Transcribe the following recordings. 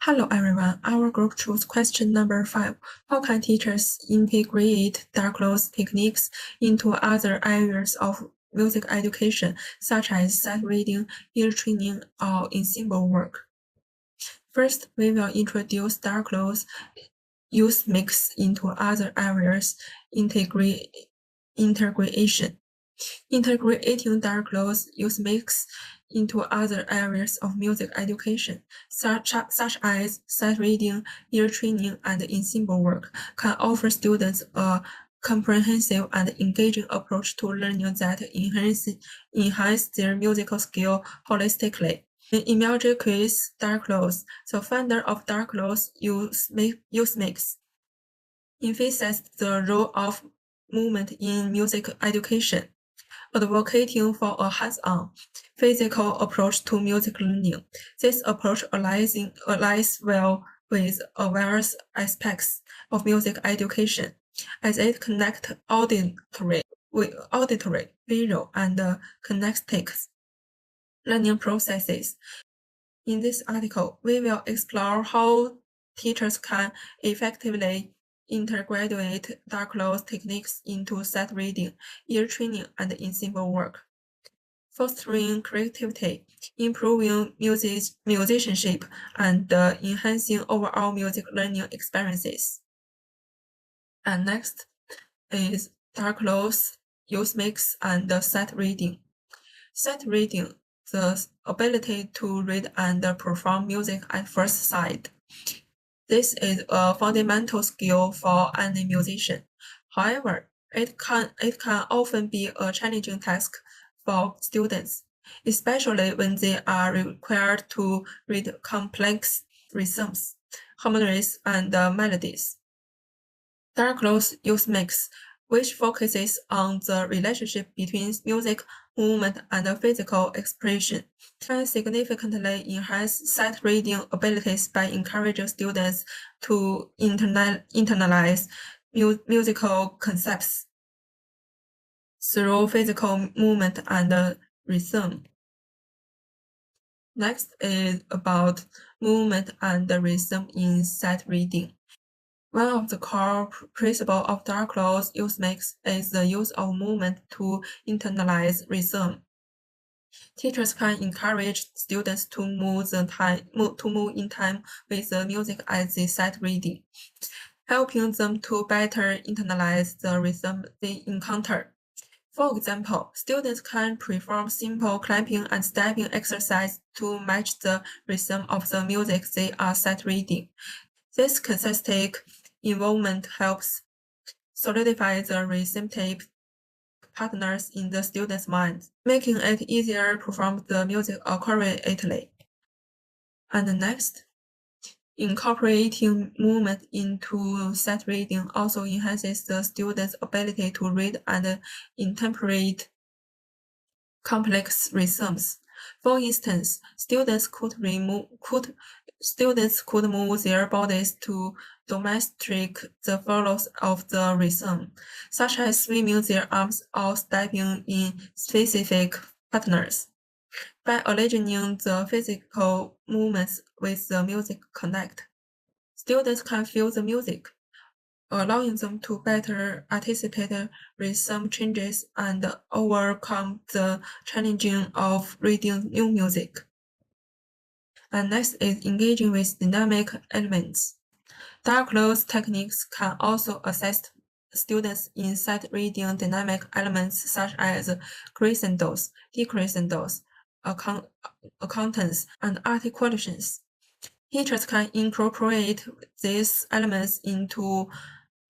Hello everyone, our group chose question number 5. How can teachers integrate Dalcroze techniques into other areas of music education, such as sight reading, ear training, or ensemble work? First, we will introduce Dalcroze use mix into other areas integration. Integrating Dalcroze use mix into other areas of music education, such as sight reading, ear training, and ensemble work, can offer students a comprehensive and engaging approach to learning that enhance their musical skill holistically. Emile Jaques, Dalcroze, the founder of Dalcroze use mix, emphasized the role of movement in music education, advocating for a hands-on, physical approach to music learning. This approach aligns well with various aspects of music education, as it connects auditory, visual, and kinesthetic learning processes. In this article, we will explore how teachers can effectively integrate Dalcroze techniques into sight reading, ear training, and ensemble work, fostering creativity, improving musicianship, and enhancing overall music learning experiences. And next is Dalcroze use mix and sight reading. Sight reading, the ability to read and perform music at first sight. This is a fundamental skill for any musician. However, it can often be a challenging task for students, especially when they are required to read complex rhythms, harmonies, and melodies. Dalcroze use mix, which focuses on the relationship between music, movement, and physical expression, can significantly enhance sight reading abilities by encouraging students to internalize musical concepts through physical movement and rhythm. Next is about movement and rhythm in sight reading. One of the core principles of Dalcroze use mix is the use of movement to internalize rhythm. Teachers can encourage students to move in time with the music as they sight reading, helping them to better internalize the rhythm they encounter. For example, students can perform simple clapping and stepping exercises to match the rhythm of the music they are sight reading. This consistent involvement helps solidify the rhythmic patterns in the student's mind, making it easier to perform the music accurately. And next, incorporating movement into sight reading also enhances the student's ability to read and interpret complex rhythms. For instance, students could move their bodies to demonstrate the flows of the rhythm, such as swinging their arms or stepping in specific patterns. By aligning the physical movements with the music connect, students can feel the music, allowing them to better anticipate rhythm changes and overcome the challenging of reading new music. And next is engaging with dynamic elements. Dalcroze techniques can also assist students in sight reading dynamic elements such as crescendos, decrescendos, accountants, and articulations. Teachers can incorporate these elements into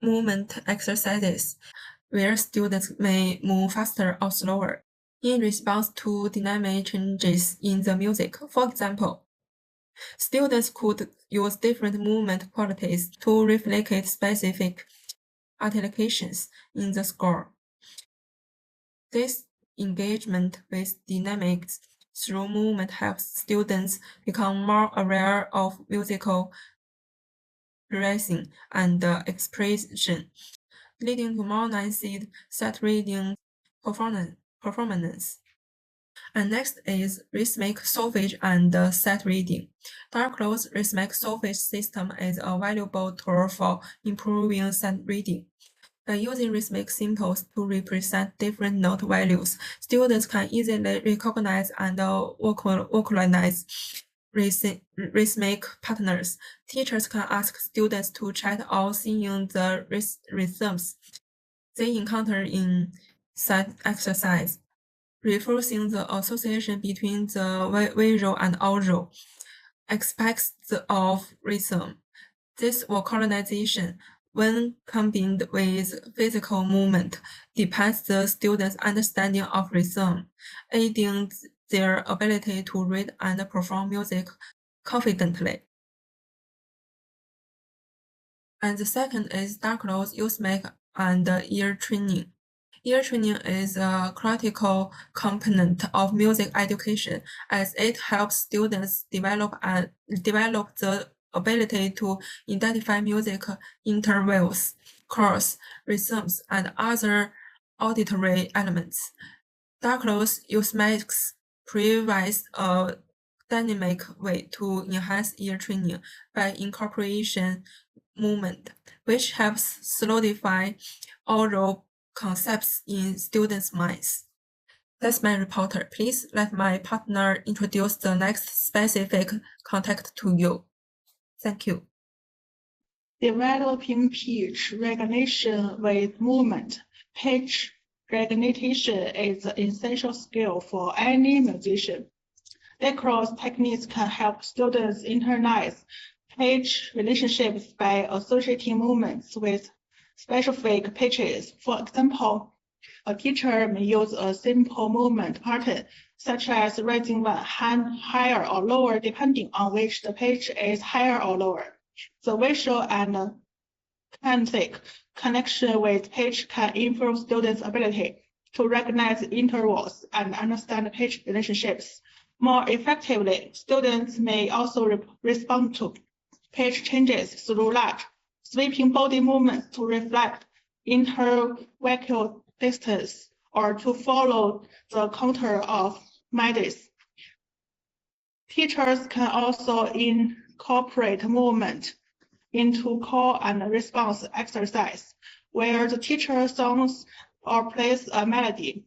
movement exercises, where students may move faster or slower in response to dynamic changes in the music. For example, students could use different movement qualities to replicate specific articulations in the score. This engagement with dynamics through movement helps students become more aware of musical phrasing and expression, leading to more nuanced sight reading performance. And next is rhythmic solfege and sight reading. Dalcroze rhythmic solfege system is a valuable tool for improving sight reading. By using rhythmic symbols to represent different note values, students can easily recognize and vocalize rhythmic patterns. Teachers can ask students to chat out seeing the rhythms they encounter in sight exercise, reinforcing the association between the visual and aural aspects of rhythm. This vocalization, when combined with physical movement, depends the students' understanding of rhythm, aiding their ability to read and perform music confidently. And the second is Dalcroze use make and ear training. Ear training is a critical component of music education as it helps students develop the ability to identify music intervals, chords, rhythms, and other auditory elements. Dalcroze makes provides a dynamic way to enhance ear training by incorporation movement, which helps solidify oral concepts in students' minds. That's my reporter. Please let my partner introduce the next specific contact to you. Thank you. Developing pitch recognition with movement. Pitch recognition is an essential skill for any musician. Dalcroze techniques can help students internalize pitch relationships by associating movements with specific pitches. For example, a teacher may use a simple movement pattern, such as raising one hand higher or lower depending on which the pitch is higher or lower. The visual and kinesthetic connection with pitch can improve students' ability to recognize intervals and understand pitch relationships more effectively. Students may also respond to pitch changes through large, sweeping body movements to reflect intervocal distance or to follow the contour of melodies. Teachers can also incorporate movement into call and response exercise, where the teacher songs or plays a melody,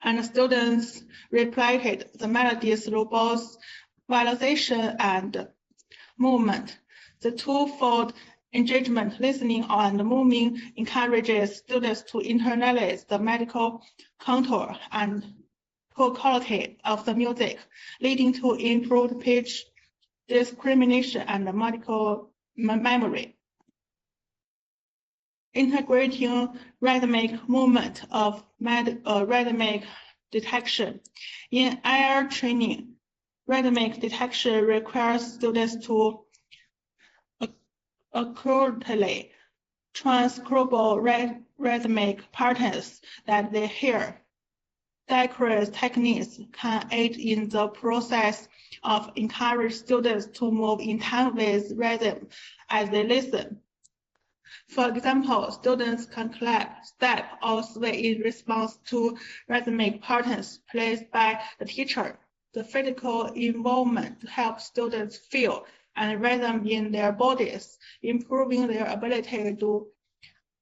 and students replied the melody through both visualization and movement. The twofold engagement, listening and moving, encourages students to internalize the melodic contour and quality of the music, leading to improved pitch discrimination and melodic memory. Integrating rhythmic movement of rhythmic detection. In ear training, rhythmic detection requires students to accurately transcribe rhythmic patterns that they hear. Dalcroze techniques can aid in the process of encouraging students to move in time with rhythm as they listen. For example, students can clap, step, or sway in response to rhythmic patterns placed by the teacher. The physical involvement helps students feel and rhythm in their bodies, improving their ability to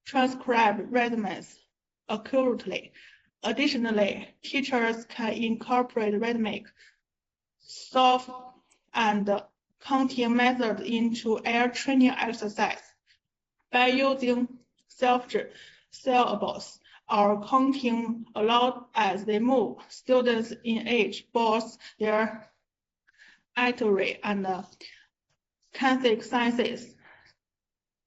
transcribe rhythms accurately. Additionally, teachers can incorporate rhythmic, soft, and counting methods into ear training exercise. By using syllables or counting aloud as they move, students engage both their auditory and kinesthetic senses,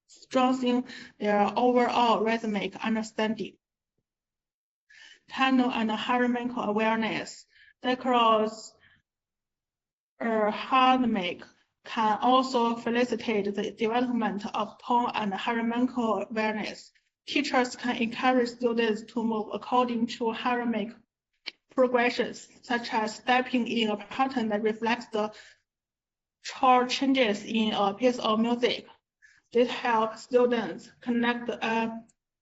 strengthening their overall rhythmic understanding. Tonal and harmonical awareness. Dalcroze harmonic can also facilitate the development of tone and harmonical awareness. Teachers can encourage students to move according to harmonic progressions, such as stepping in a pattern that reflects the chord changes in a piece of music. This helps students connect the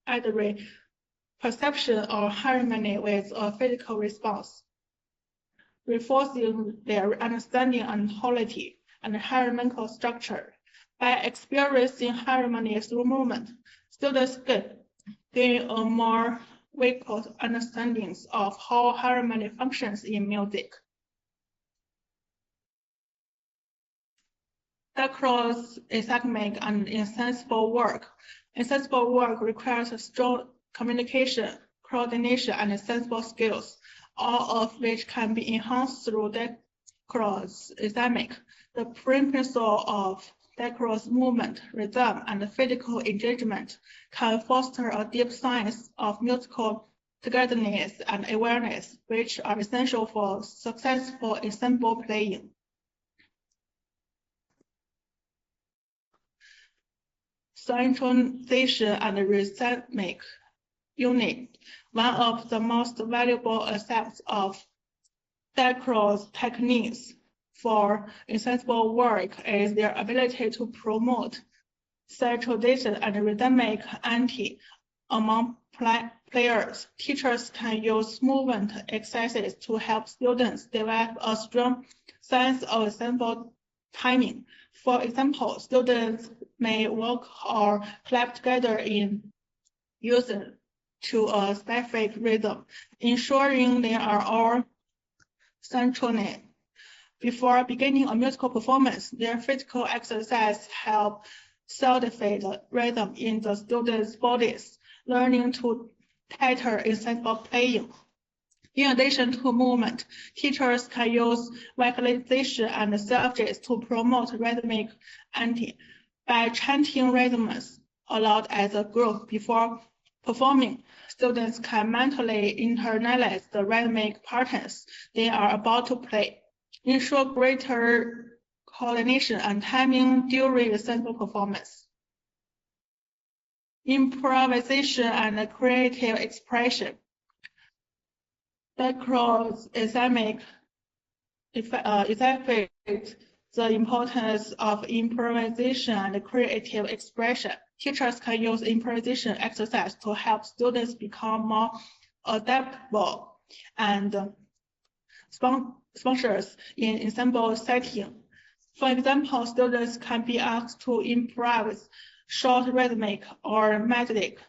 auditory perception or harmony with a physical response. reinforcing their understanding and quality and harmonical structure. By experiencing harmony through movement, students gain a more vivid understanding of how harmony functions in music. Dalcroze assignment and insensible work. Insensible work requires strong communication, coordination, and sensible skills, all of which can be enhanced through Dalcroze assignment. The principle of Dalcroze movement, rhythm, and physical engagement can foster a deep sense of musical togetherness and awareness, which are essential for successful ensemble playing. Synchronization and rhythmic unit. One of the most valuable aspects of Dalcroze techniques for ensemble work is their ability to promote synchronization and rhythmic unity among players. Teachers can use movement exercises to help students develop a strong sense of ensemble timing. For example, students may walk or clap together in unison to a specific rhythm, ensuring they are all synchronized. Before beginning a musical performance, their physical exercise help solidify the rhythm in the students' bodies, learning to tighter ensemble playing. In addition to movement, teachers can use vocalization and subjects to promote rhythmic unity. By chanting rhythms aloud as a group before performing, students can mentally internalize the rhythmic patterns they are about to play, ensure greater coordination and timing during the sample performance. Improvisation and creative expression. Dalcroze assignment exacerbates the importance of improvisation and creative expression. Teachers can use improvisation exercise to help students become more adaptable and spontaneous in ensemble setting. For example, students can be asked to improvise short rhythmic or melodic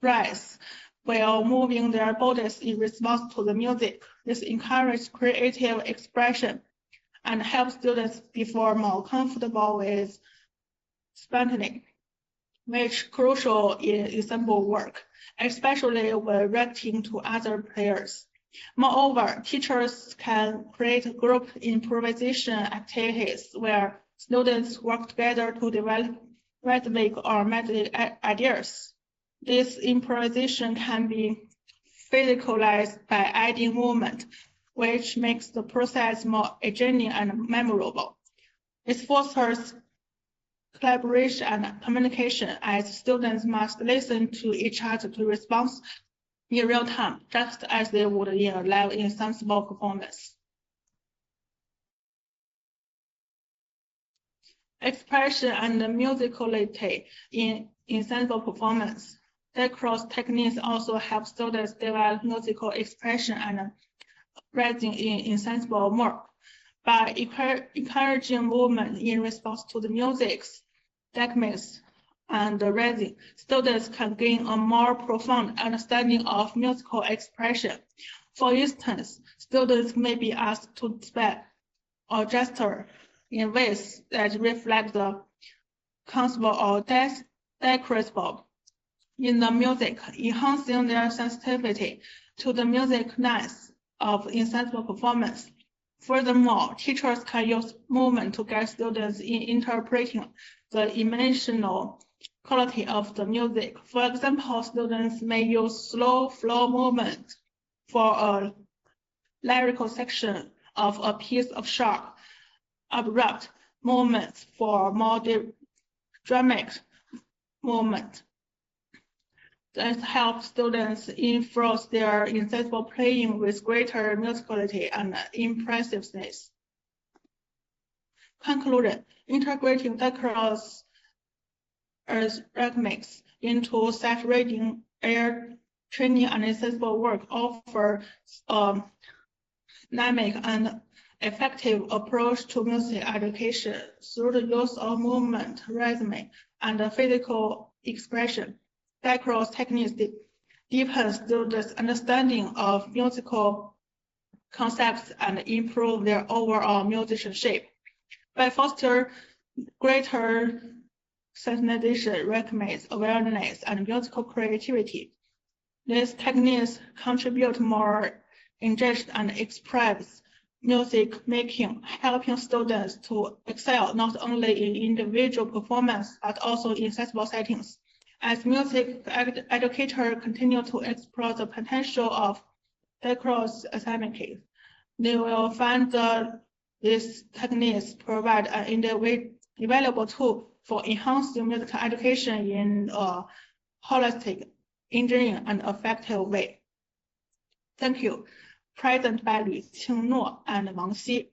rise while moving their bodies in response to the music. This encourages creative expression and helps students become more comfortable with spontaneity, which is crucial in ensemble work, especially when reacting to other players. Moreover, teachers can create group improvisation activities where students work together to develop rhythmic or melodic ideas. This improvisation can be physicalized by adding movement, which makes the process more engaging and memorable. It fosters collaboration and communication, as students must listen to each other to respond in real time, just as they would in a live ensemble performance. Expression and musicality in ensemble performance. Dalcroze techniques also help students develop musical expression and writing in ensemble work. By encouraging movement in response to the music's techniques and rhythm, students can gain a more profound understanding of musical expression. For instance, students may be asked to speak or gesture in ways that reflect the concept or descriptive in the music, enhancing their sensitivity to the musicalness of ensemble performance. Furthermore, teachers can use movement to guide students in interpreting the emotional quality of the music. For example, students may use slow flow movement for a lyrical section of a piece of sharp, abrupt movements for more dramatic movement. That helps students enforce their ensemble playing with greater musicality and impressiveness. Conclusion: integrating Dalcroze rhythmics into self-reading, air training, and ensemble work offers dynamic and effective approach to music education through the use of movement, rhythm, and physical expression. Dalcroze techniques deepen students' understanding of musical concepts and improve their overall musicianship. By fostering greater sensitization, rhythmic awareness, and musical creativity, these techniques contribute more engaged and express music making, helping students to excel not only in individual performance but also in ensemble settings. As music educators continue to explore the potential of Dalcroze assignment, they will find that these techniques provide an invaluable tool for enhancing musical education in a holistic, engineering, and effective way. Thank you. Present by吕庆诺and Wang Xi.